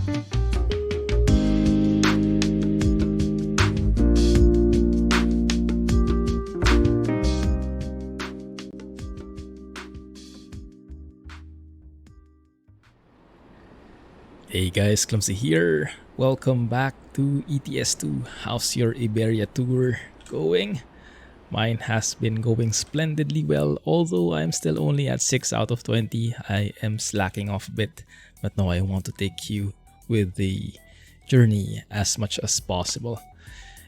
Hey guys, Clumsy here. Welcome back to ETS2. How's your Iberia tour going? Mine has been going splendidly well, although I'm still only at 6 out of 20. I am slacking off a bit, but now I want to take you with the journey as much as possible.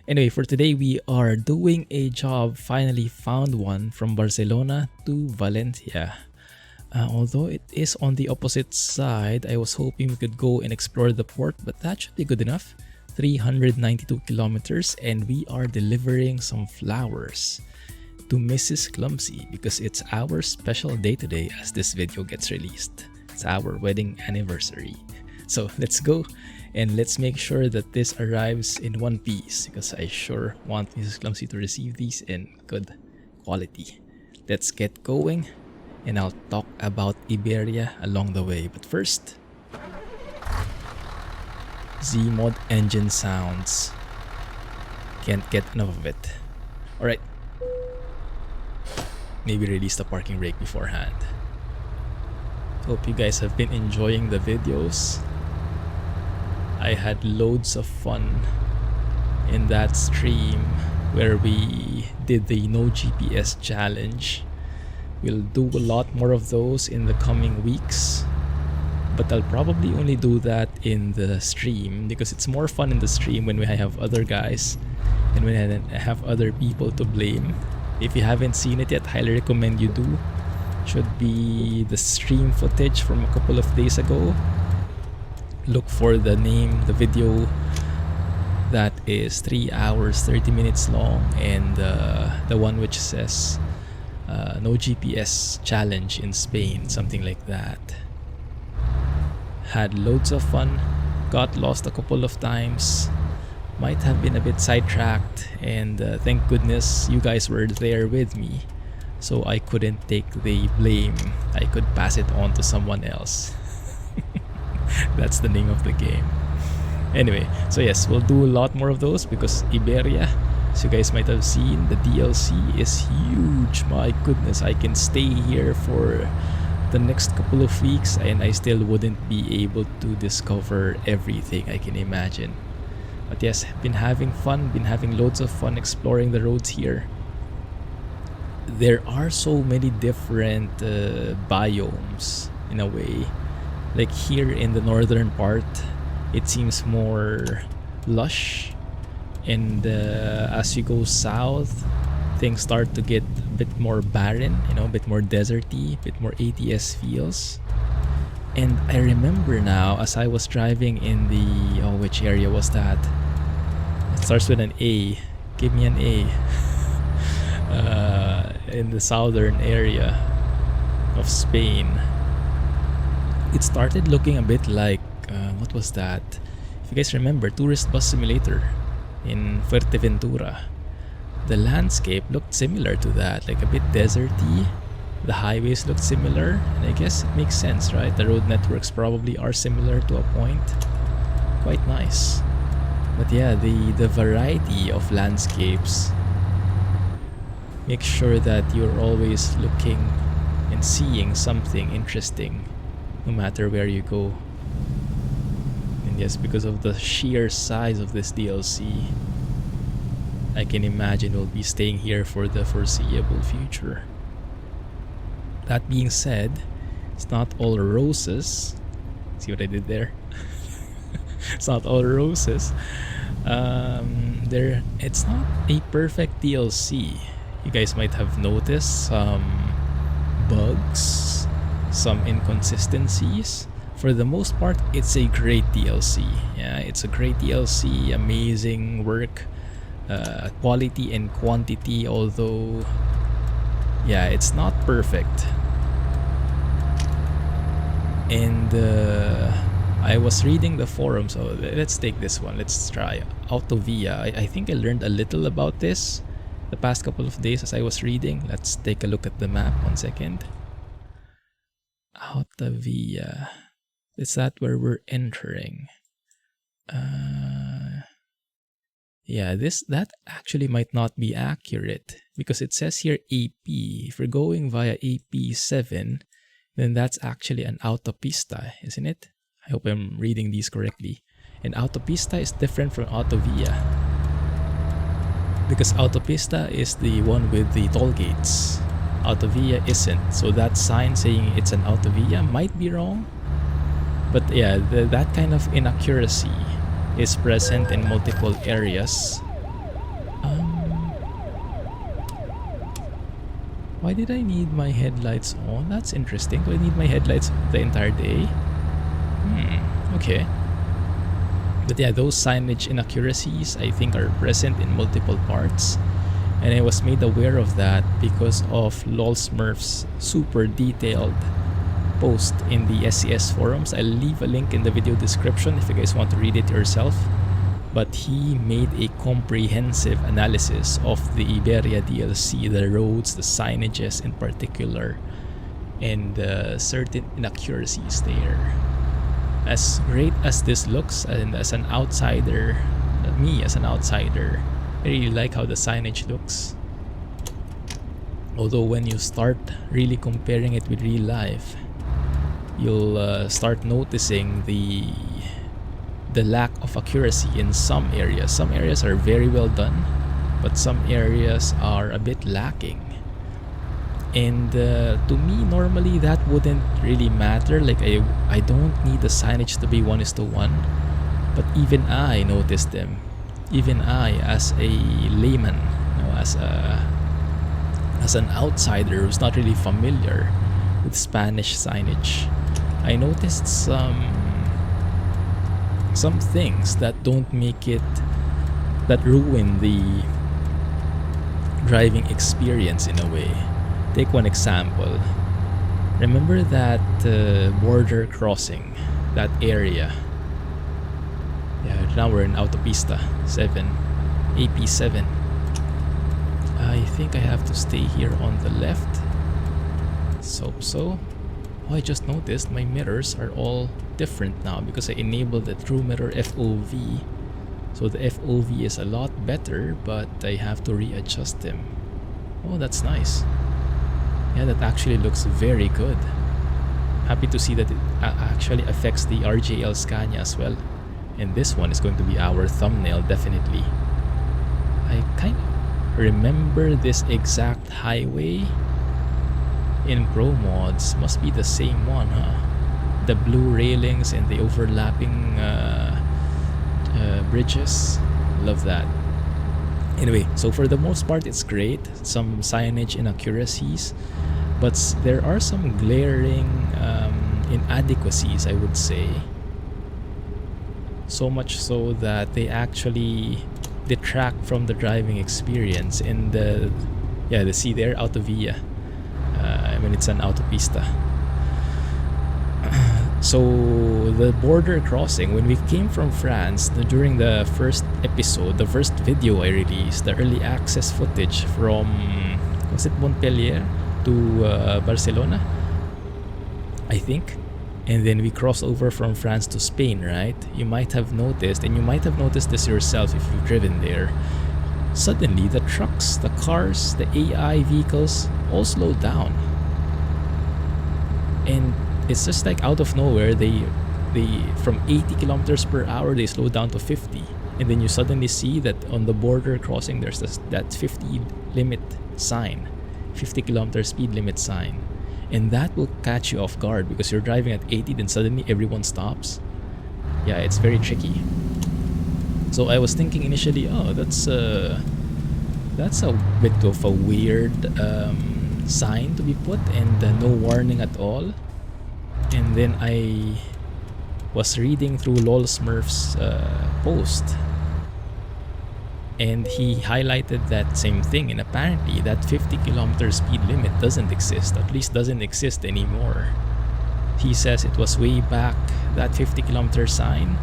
Anyway, for today we are doing a job, finally found one, from Barcelona to Valencia. Although it is on the opposite side, I was hoping we could go and explore the port, but that should be good enough. 392 kilometers, and we are delivering some flowers to Mrs Clumsy because it's our special day today as this video gets released. It's our wedding anniversary. So let's go and let's make sure that this arrives in one piece because I sure want Mrs Clumsy to receive these in good quality. Let's get going. And I'll talk about Iberia along the way. But first, Zeemod engine sounds. Can't get enough of it. Alright. Maybe release the parking brake beforehand. Hope you guys have been enjoying the videos. I had loads of fun in that stream where we did the no GPS challenge. We'll do a lot more of those in the coming weeks, but I'll probably only do that in the stream because it's more fun in the stream when we have other guys and when I have other people to blame. If you haven't seen it yet, highly recommend you do. Should be the stream footage from a couple of days ago. Look for the name, the video that is 3 hours 30 minutes long, and the one which says no GPS challenge in Spain, something like that. Had loads of fun, got lost a couple of times, might have been a bit sidetracked, and thank goodness you guys were there with me, so I couldn't take the blame. I could pass it on to someone else. That's the name of the game. Anyway, so yes, we'll do a lot more of those because Iberia, as you guys might have seen, the DLC is huge. My goodness, I can stay here for the next couple of weeks and I still wouldn't be able to discover everything I can imagine. But yes, been having fun, been having loads of fun exploring the roads here. There are so many different biomes in a way. Like here in the northern part, it seems more lush. And as you go south, things start to get a bit more barren, a bit more deserty, a bit more ATS feels. And I remember now, as I was driving in the, which area was that? It starts with an A. Give me an A. In the southern area of Spain. It started looking a bit like, what was that? If you guys remember, Tourist Bus Simulator in Fuerteventura. The landscape looked similar to that, like a bit deserty. The highways looked similar, and I guess it makes sense, right? The road networks probably are similar to a point. Quite nice. But yeah, the variety of landscapes. Make sure that you're always looking and seeing something interesting no matter where you go. And yes, because of the sheer size of this DLC, I can imagine we'll be staying here for the foreseeable future. That being said, it's not all roses. See what I did there? It's not all roses. It's not a perfect DLC. You guys might have noticed some bugs, some inconsistencies. For the most part, it's a great DLC. Yeah, it's a great DLC, amazing work, quality and quantity, although yeah, it's not perfect. And I was reading the forum, so let's take this one. Let's try Autovia. I think I learned a little about this the past couple of days as I was reading. Let's take a look at the map. 1 second. Autovia. Is that where we're entering? Yeah, that actually might not be accurate because it says here AP. If we're going via AP7, then that's actually an autopista, isn't it? I hope I'm reading these correctly. And autopista is different from autovia because autopista is the one with the toll gates. Autovia isn't. So that sign saying it's an autovia might be wrong. But yeah, that kind of inaccuracy is present in multiple areas. Why did I need my headlights on? That's interesting. Do I need my headlights the entire day? Okay. But yeah, those signage inaccuracies I think are present in multiple parts. And I was made aware of that because of LolSmurf's super detailed post in the SCS forums. I'll leave a link in the video description if you guys want to read it yourself. But he made a comprehensive analysis of the Iberia DLC, the roads, the signages in particular, and certain inaccuracies there. As great as this looks, and as an outsider, me as an outsider, I really like how the signage looks. Although when you start really comparing it with real life, you'll start noticing the lack of accuracy in some areas. Some areas are very well done, but some areas are a bit lacking. And to me, normally that wouldn't really matter. Like I don't need the signage to be 1:1, but even I noticed them. Even I, as a layman, as an outsider who's not really familiar with Spanish signage, I noticed some things that don't make it, that ruin the driving experience in a way. Take one example. Remember that border crossing, that area? Yeah, now we're in Autopista 7, AP7. I think I have to stay here on the left. So. Oh, I just noticed my mirrors are all different now because I enabled the True Mirror FOV. So the FOV is a lot better, but I have to readjust them. Oh, that's nice. Yeah, that actually looks very good. Happy to see that it actually affects the RJL Scania as well. And this one is going to be our thumbnail, definitely. I kind of remember this exact highway in Pro Mods. Must be the same one, huh? The blue railings and the overlapping bridges. Love that. Anyway, so for the most part it's great. Some signage inaccuracies, but there are some glaring inadequacies, I would say. So much so that they actually detract from the driving experience. And the see there, Autovia. When it's an autopista. So the border crossing, when we came from France during the first episode, the first video I released, the early access footage from, was it Montpellier to Barcelona, I think. And then we crossed over from France to Spain, right? You might have noticed, and you might have noticed this yourself if you've driven there, suddenly the trucks, the cars, the AI vehicles all slowed down. And it's just like out of nowhere, they from 80 kilometers per hour they slow down to 50, and then you suddenly see that on the border crossing there's that 50 limit sign, 50 kilometer speed limit sign, and that will catch you off guard because you're driving at 80, then suddenly everyone stops. Yeah, it's very tricky. So I was thinking initially, oh, that's a bit of a weird sign to be put, and no warning at all. And then I was reading through LolSmurf's post, and he highlighted that same thing, and apparently that 50 kilometer speed limit doesn't exist, at least doesn't exist anymore. He says it was way back, that 50 kilometer sign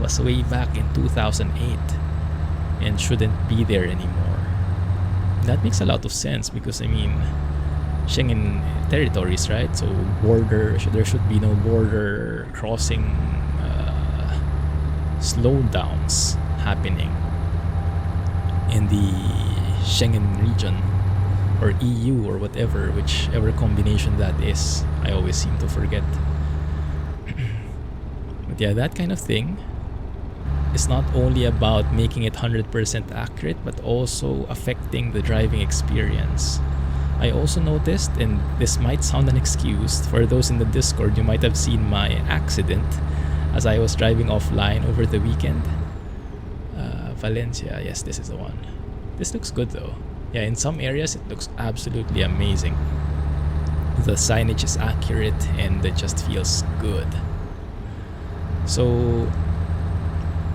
was way back in 2008 and shouldn't be there anymore. That makes a lot of sense because, I mean, Schengen territories, right? So there should be no border crossing slowdowns happening in the Schengen region or EU or whatever, whichever combination that is. I always seem to forget. But yeah, that kind of thing is not only about making it 100% accurate, but also affecting the driving experience. I also noticed, and this might sound an excuse, for those in the Discord, you might have seen my accident as I was driving offline over the weekend. Valencia, yes, this is the one. This looks good though. Yeah, in some areas it looks absolutely amazing. The signage is accurate and it just feels good. So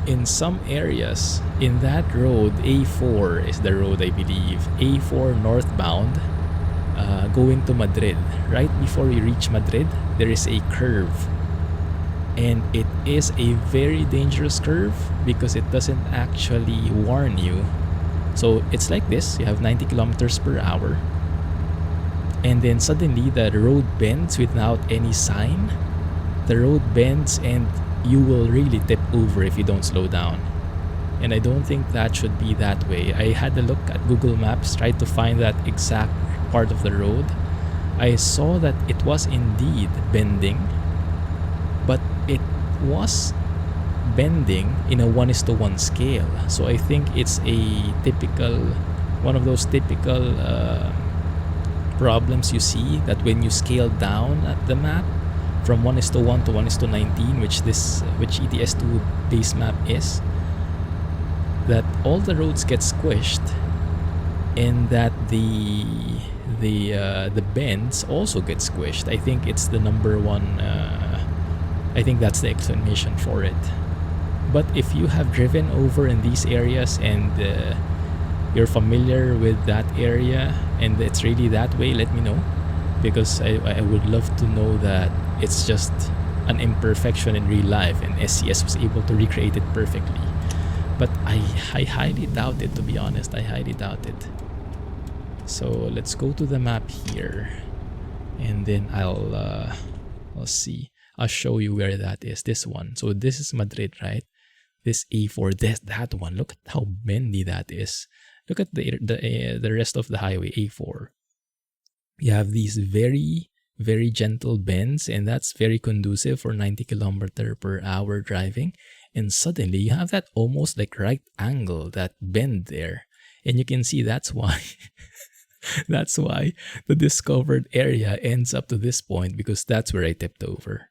in some areas, in that road, A4 is the road I believe, A4 northbound, going to Madrid. Right before you reach Madrid, there is a curve. And it is a very dangerous curve because it doesn't actually warn you. So it's like this, you have 90 kilometers per hour. And then suddenly the road bends without any sign. The road bends and you will really tip over if you don't slow down. And I don't think that should be that way. I had a look at Google Maps, tried to find that exact part of the road. I saw that it was indeed bending, but it was bending in a 1:1 scale. So I think it's a typical, one of those typical problems you see, that when you scale down at the map from 1:1 to 1:19, which ETS2 base map is, that all the roads get squished and that the bends also get squished. I think it's the number one, I think that's the explanation for it. But if you have driven over in these areas and you're familiar with that area and it's really that way, let me know, because I would love to know that it's just an imperfection in real life and SCS was able to recreate it perfectly. But I highly doubt it, to be honest. I highly doubt it. So let's go to the map here, and then I'll see. I'll show you where that is. This one. So this is Madrid, right? This A4. That one. Look at how bendy that is. Look at the rest of the highway, A4. You have these very, very gentle bends, and that's very conducive for 90 kilometer per hour driving. And suddenly you have that almost like right angle, that bend there. And you can see that's why that's why the discovered area ends up to this point, because that's where I tipped over.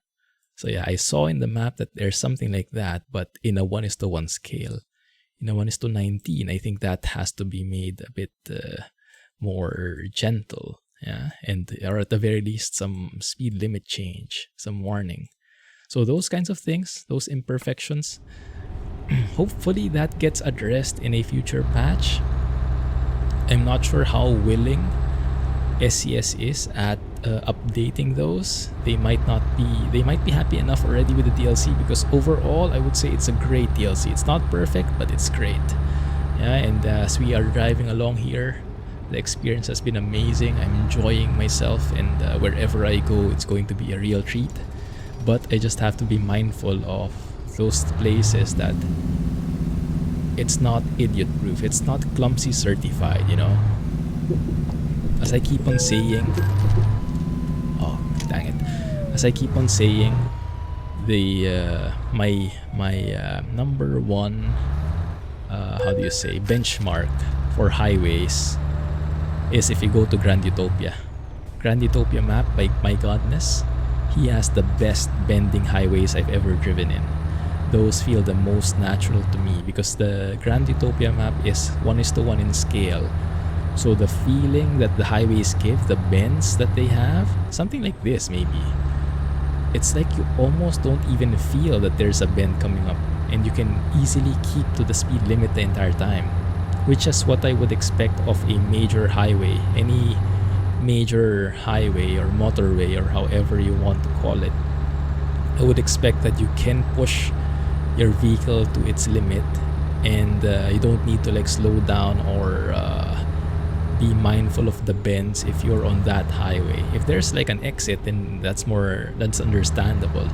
So yeah, I saw in the map that there's something like that, but in a 1:1 scale. In a 1:19, I think that has to be made a bit more gentle. Yeah, and or at the very least some speed limit change, some warning. So those kinds of things, those imperfections, hopefully that gets addressed in a future patch. I'm not sure how willing SCS is at updating those. They might be happy enough already with the DLC, because overall I would say it's a great DLC. It's not perfect, but it's great. Yeah, and as we are driving along here, the experience has been amazing. I'm enjoying myself, and wherever I go, it's going to be a real treat. But I just have to be mindful of those places that it's not idiot proof, it's not clumsy certified, you know. As I keep on saying, oh dang it, as I keep on saying, the my number one how do you say, benchmark for highways is if you go to Grand Utopia map by My Godness. He has the best bending highways I've ever driven in. Those feel the most natural to me because the Grand Utopia map is 1:1 in scale. So the feeling that the highways give, the bends that they have, something like this maybe. It's like you almost don't even feel that there's a bend coming up, and you can easily keep to the speed limit the entire time, which is what I would expect of a major highway. Any major highway or motorway or however you want to call it, I would expect that you can push your vehicle to its limit, and you don't need to like slow down or be mindful of the bends if you're on that highway. If there's like an exit, then that's understandable.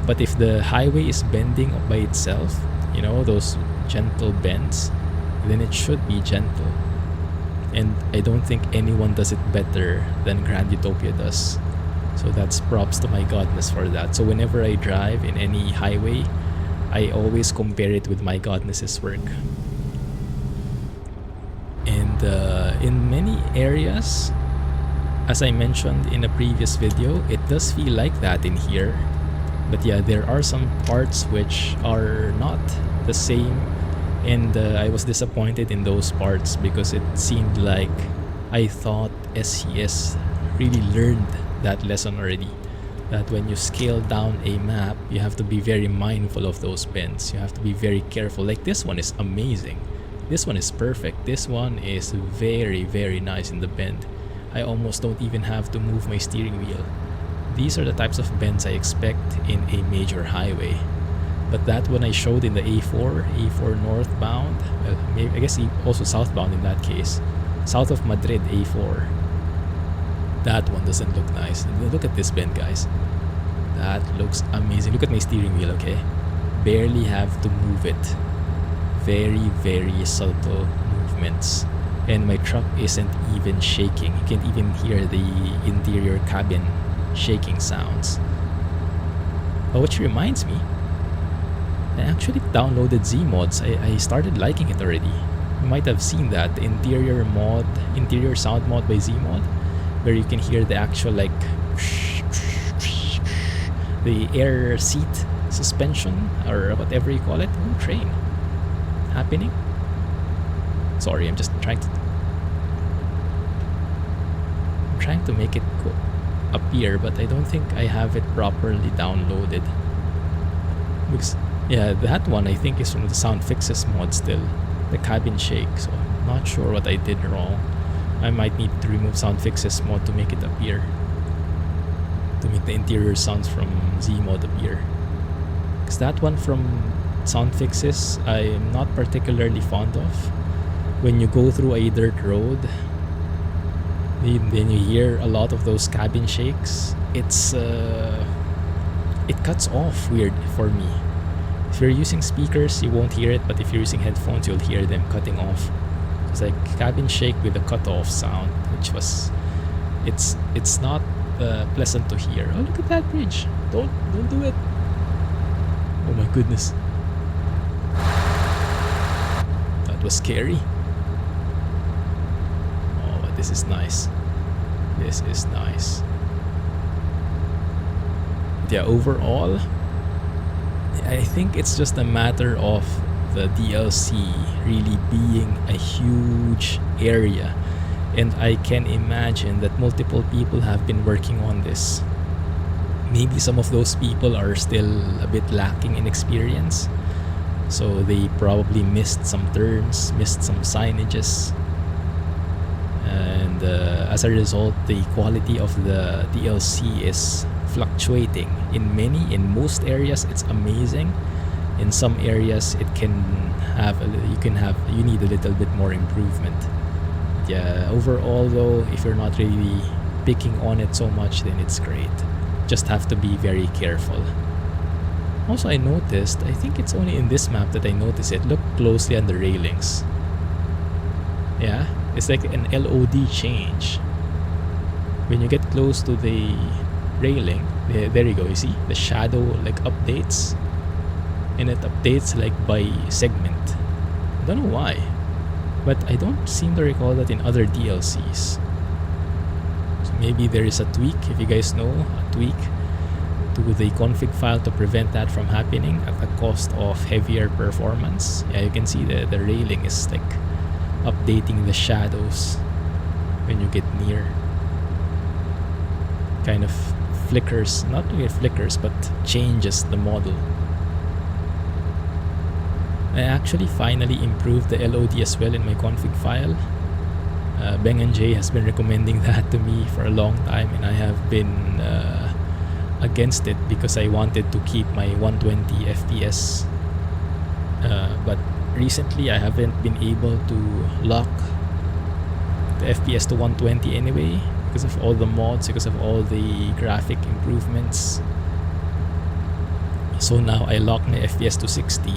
But if the highway is bending by itself, you know, those gentle bends, then it should be gentle. And I don't think anyone does it better than Grand Utopia does. So that's props to my godness for that. So whenever I drive in any highway, I always compare it with my godness's work. And in many areas, as I mentioned in a previous video, it does feel like that in here. But yeah, there are some parts which are not the same, and I was disappointed in those parts because it seemed like I thought SCS really learned that lesson already. That when you scale down a map, you have to be very mindful of those bends. You have to be very careful. Like this one is amazing. This one is perfect. This one is very, very nice in the bend. I almost don't even have to move my steering wheel. These are the types of bends I expect in a major highway. But that one I showed in the A4 northbound, well, maybe, I guess also southbound in that case. South of Madrid, A4. That one doesn't look nice. Look at this bend, guys. That looks amazing. Look at my steering wheel, okay? Barely have to move it. Very, very subtle movements. And my truck isn't even shaking. You can't even hear the interior cabin shaking sounds. Oh, which reminds me, I actually downloaded Zeemods. I started liking it already. You might have seen that, the interior sound mod by Zeemod, where you can hear the actual like the air seat suspension or whatever you call it. Oh, train happening. Sorry, I'm trying to make it appear, but I don't think I have it properly downloaded. Because yeah, that one I think is from the Sound Fixes mod still, the cabin shake. So I'm not sure what I did wrong. I might need to remove Sound Fixes mod to make it appear, to make the interior sounds from Zeemod appear. Because that one from Sound Fixes I'm not particularly fond of. When you go through a dirt road, then you hear a lot of those cabin shakes. It cuts off weird for me. If you're using speakers, you won't hear it, but if you're using headphones, you'll hear them cutting off. It's like cabin shake with a cut-off sound, which was, it's not pleasant to hear. Oh, look at that bridge! Don't do it! Oh my goodness, that was scary. Oh, this is nice. This is nice. Yeah, overall, I think it's just a matter of the DLC really being a huge area, and I can imagine that multiple people have been working on this. Maybe some of those people are still a bit lacking in experience, so they probably missed some turns, missed some signages, and as a result the quality of the DLC is fluctuating. In most areas it's amazing. In some areas it can have you need a little bit more improvement. Yeah, overall though, if you're not really picking on it so much, then it's great. Just have to be very careful. Also, I noticed, I think it's only in this map that I noticed it. Look closely at the railings. Yeah, it's like an LOD change. When you get close to the railing, there you go, you see the shadow like updates, and it updates like by segment. I don't know why, but I don't seem to recall that in other DLCs. So maybe there is a tweak, if you guys know, a tweak to the config file to prevent that from happening at the cost of heavier performance. Yeah, you can see the railing is like updating the shadows when you get near. Kind of flickers, not really flickers, but changes the model. I actually finally improved the LOD as well in my config file. Beng and Jay has been recommending that to me for a long time, and I have been against it because I wanted to keep my 120 FPS. But recently I haven't been able to lock the FPS to 120 anyway, because of all the mods, because of all the graphic improvements. So now I lock my FPS to 60.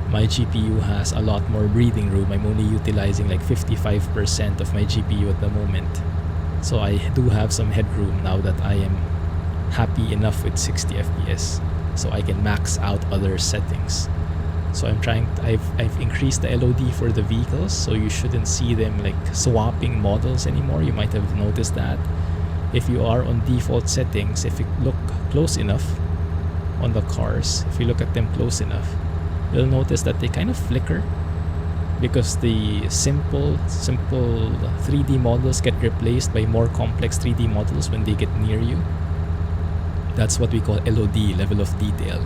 My GPU has a lot more breathing room. I'm only utilizing like 55% of my GPU at the moment. So I do have some headroom now that I am happy enough with 60 FPS. So I can max out other settings. So I've increased the LOD for the vehicles, so you shouldn't see them like swapping models anymore. You might have noticed that. If you are on default settings, if you look close enough on the cars, if you look at them close enough, you'll notice that they kind of flicker because the simple 3D models get replaced by more complex 3D models when they get near you. That's what we call LOD, level of detail.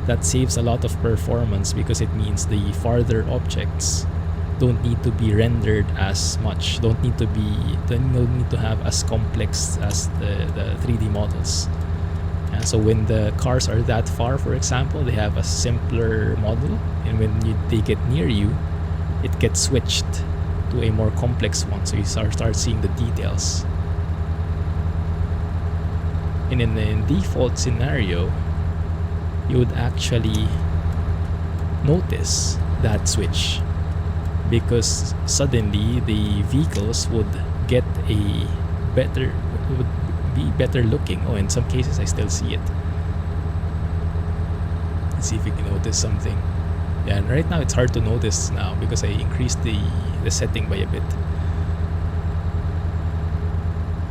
That saves a lot of performance because it means the farther objects don't need to be rendered as much, don't need to have as complex as the 3D models. And so when the cars are that far, for example, they have a simpler model, and when they get near you, it gets switched to a more complex one, so you start seeing the details. And in the default scenario, you would actually notice that switch because suddenly the vehicles would get would be better looking. Oh, in some cases I still see it. Let's see if we can notice something. Yeah, and right now it's hard to notice now because I increased the setting by a bit.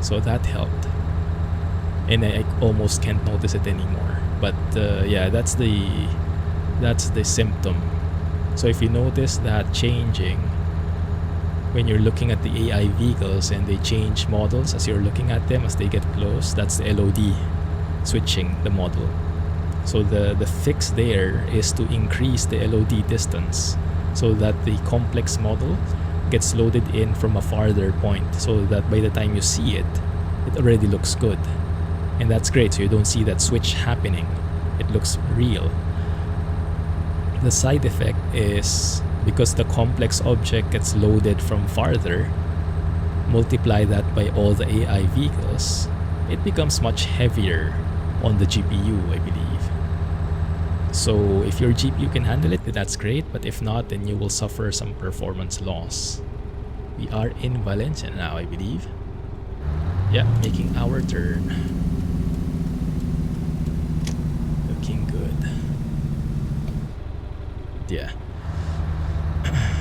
So that helped. And I almost can't notice it anymore. But yeah, that's the symptom. So if you notice that changing when you're looking at the AI vehicles and they change models as you're looking at them as they get close, that's the LOD switching the model. So the fix there is to increase the LOD distance so that the complex model gets loaded in from a farther point so that by the time you see it, it already looks good. And that's great, so you don't see that switch happening. It looks real. The side effect is because the complex object gets loaded from farther, multiply that by all the AI vehicles, it becomes much heavier on the GPU, I believe. So if your GPU can handle it, then that's great, but if not, then you will suffer some performance loss. We are in Valencia now, I believe. Yeah, making our turn. Looking good. Yeah.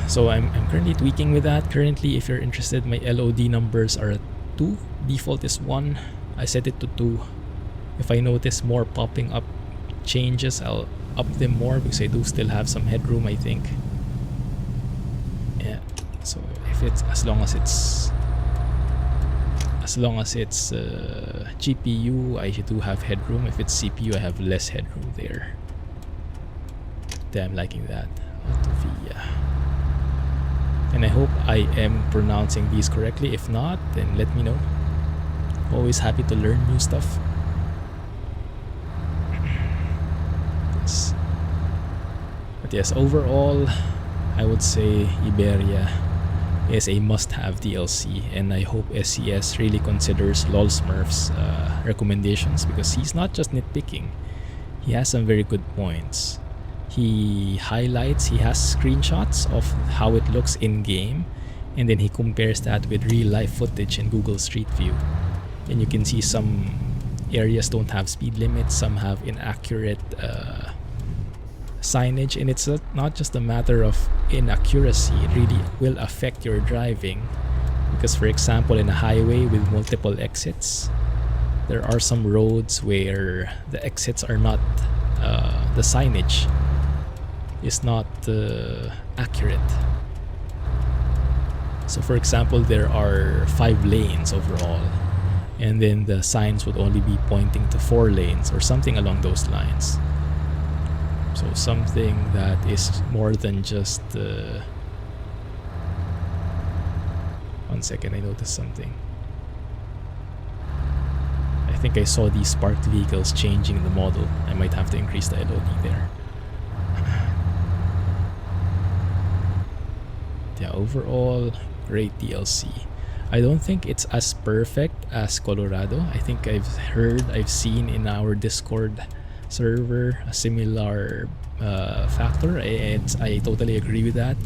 So I'm currently tweaking with that. Currently, if you're interested, my LOD numbers are at 2. Default is 1. I set it to 2. If I notice more popping up changes, I'll up them more because I do still have some headroom, I think. Yeah. So if it's as long as it's GPU, I do have headroom. If it's CPU, I have less headroom there. Damn, liking that. Autovia. And I hope I am pronouncing these correctly. If not, then let me know. Always happy to learn new stuff. Yes. But yes, overall, I would say Iberia is a must-have DLC, and I hope SCS really considers LOL Smurf's recommendations because he's not just nitpicking. He has some very good points. He highlights, he has screenshots of how it looks in-game, and then he compares that with real-life footage in Google Street View. And you can see some areas don't have speed limits, some have inaccurate signage, and it's not just a matter of inaccuracy, it really will affect your driving. Because for example, in a highway with multiple exits, there are some roads where the exits are not, the signage is not accurate. So for example, there are 5 lanes overall, and then the signs would only be pointing to 4 lanes or something along those lines. So something that is more than just... One second, I noticed something. I think I saw these sparked vehicles changing the model. I might have to increase the LOD there. Yeah, overall, great DLC. I don't think it's as perfect as Colorado. I think I've seen in our Discord server a similar factor. I totally agree with that.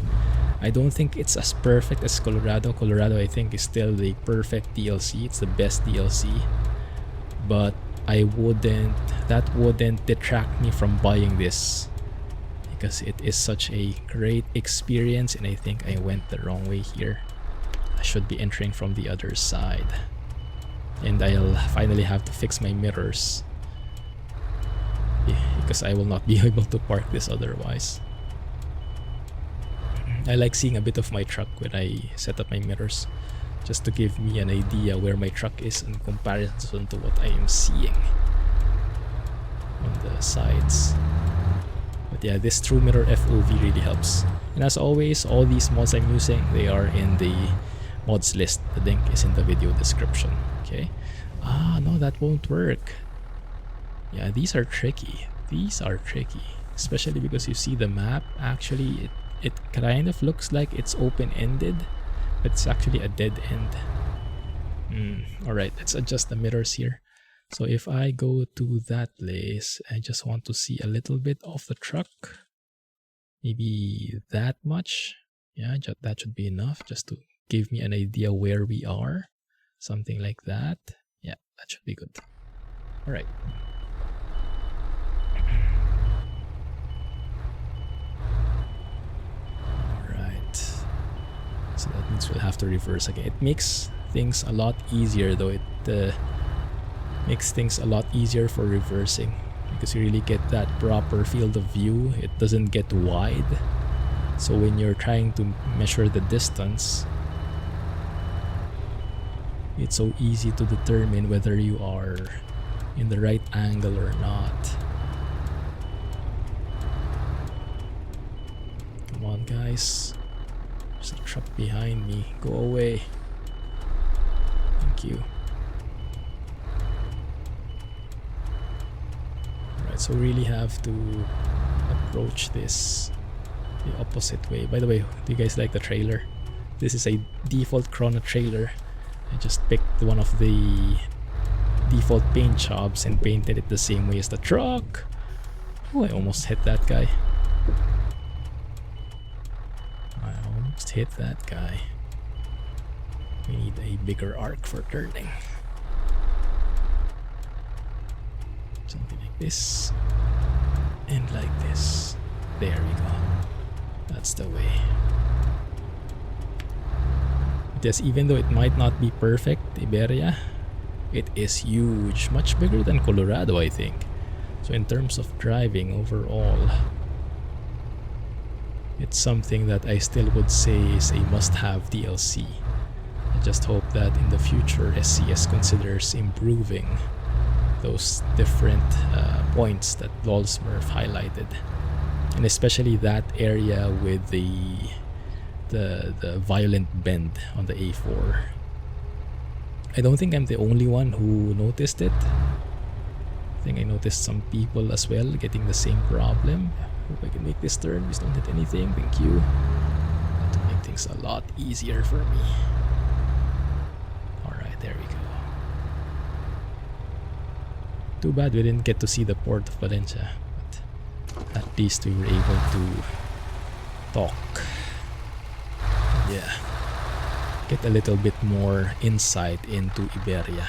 I don't think it's as perfect as Colorado. Colorado, I think, is still the perfect DLC. It's the best DLC. But that wouldn't detract me from buying this, because it is such a great experience, and I think I went the wrong way here. I should be entering from the other side. And I'll finally have to fix my mirrors, because I will not be able to park this otherwise. I like seeing a bit of my truck when I set up my mirrors, just to give me an idea where my truck is in comparison to what I am seeing on the sides. But yeah, this true mirror FOV really helps. And as always, all these mods I'm using, they are in the mods list. The link is in the video description. Okay. Ah, no, that won't work. Yeah, these are tricky. These are tricky, especially because you see the map. Actually, it kind of looks like it's open-ended, but it's actually a dead end. Alright, let's adjust the mirrors here. So if I go to that place, I just want to see a little bit of the truck. Maybe that much. Yeah, that should be enough just to give me an idea where we are. Something like that. Yeah, that should be good. Alright. Alright. So that means we'll have to reverse again. It makes things a lot easier though. It makes things a lot easier for reversing, because you really get that proper field of view. It doesn't get wide. So when you're trying to measure the distance, it's so easy to determine whether you are in the right angle or not. Come on, guys. There's a truck behind me. Go away. Thank you. Alright, so we really have to approach this the opposite way. By the way, do you guys like the trailer? This is a default Chrono trailer. I just picked one of the default paint jobs and painted it the same way as the truck. Oh, I almost hit that guy. I almost hit that guy. We need a bigger arc for turning. Something like this. And like this. There we go. That's the way. Yes, even though it might not be perfect, Iberia, it is huge, much bigger than Colorado, I think. So in terms of driving overall, it's something that I still would say is a must-have DLC. I just hope that in the future SCS considers improving those different points that LolSmurf highlighted, and especially that area with the violent bend on the A4. I don't think I'm the only one who noticed it. I think I noticed some people as well getting the same problem. Hope I can make this turn. Please don't hit anything. Thank you. To make things a lot easier for me. Alright, there we go. Too bad we didn't get to see the port of Valencia, but at least we were able to talk. Yeah, get a little bit more insight into Iberia,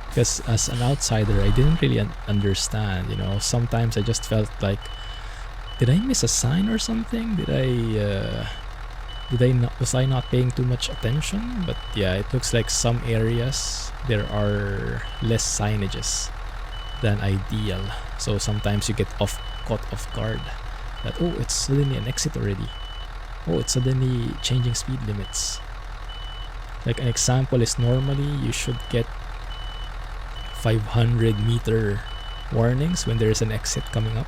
because as an outsider I didn't really understand, you know. Sometimes I just felt like, did I miss a sign or something? Was I not paying too much attention? But yeah, it looks like some areas there are less signages than ideal, so sometimes you get caught off guard that, oh, it's suddenly an exit already. Oh, it's suddenly changing speed limits. Like an example is, normally you should get 500-meter warnings when there is an exit coming up.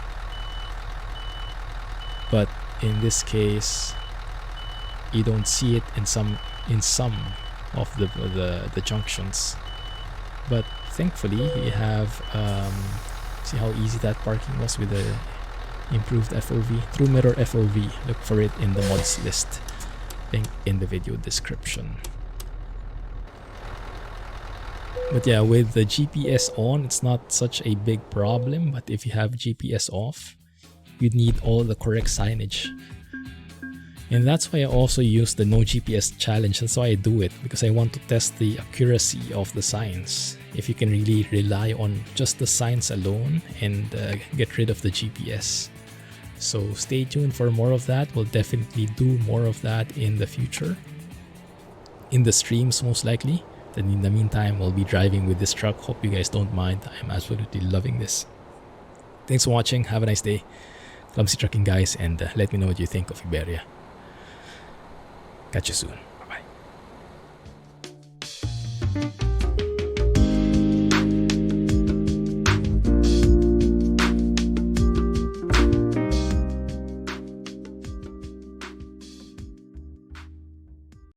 But in this case, you don't see it in some of the junctions. But thankfully, you have see how easy that parking was with the improved FOV, True Mirror FOV. Look for it in the mods list, link in the video description. But yeah, with the GPS on, it's not such a big problem. But if you have GPS off, you need all the correct signage. And that's why I also use the no GPS challenge. That's why I do it, because I want to test the accuracy of the signs. If you can really rely on just the signs alone and get rid of the GPS. So stay tuned for more of that. We'll definitely do more of that in the future. In the streams, most likely. Then in the meantime, we'll be driving with this truck. Hope you guys don't mind. I'm absolutely loving this. Thanks for watching. Have a nice day. Clumsy Trucking guys, and let me know what you think of Iberia. Catch you soon.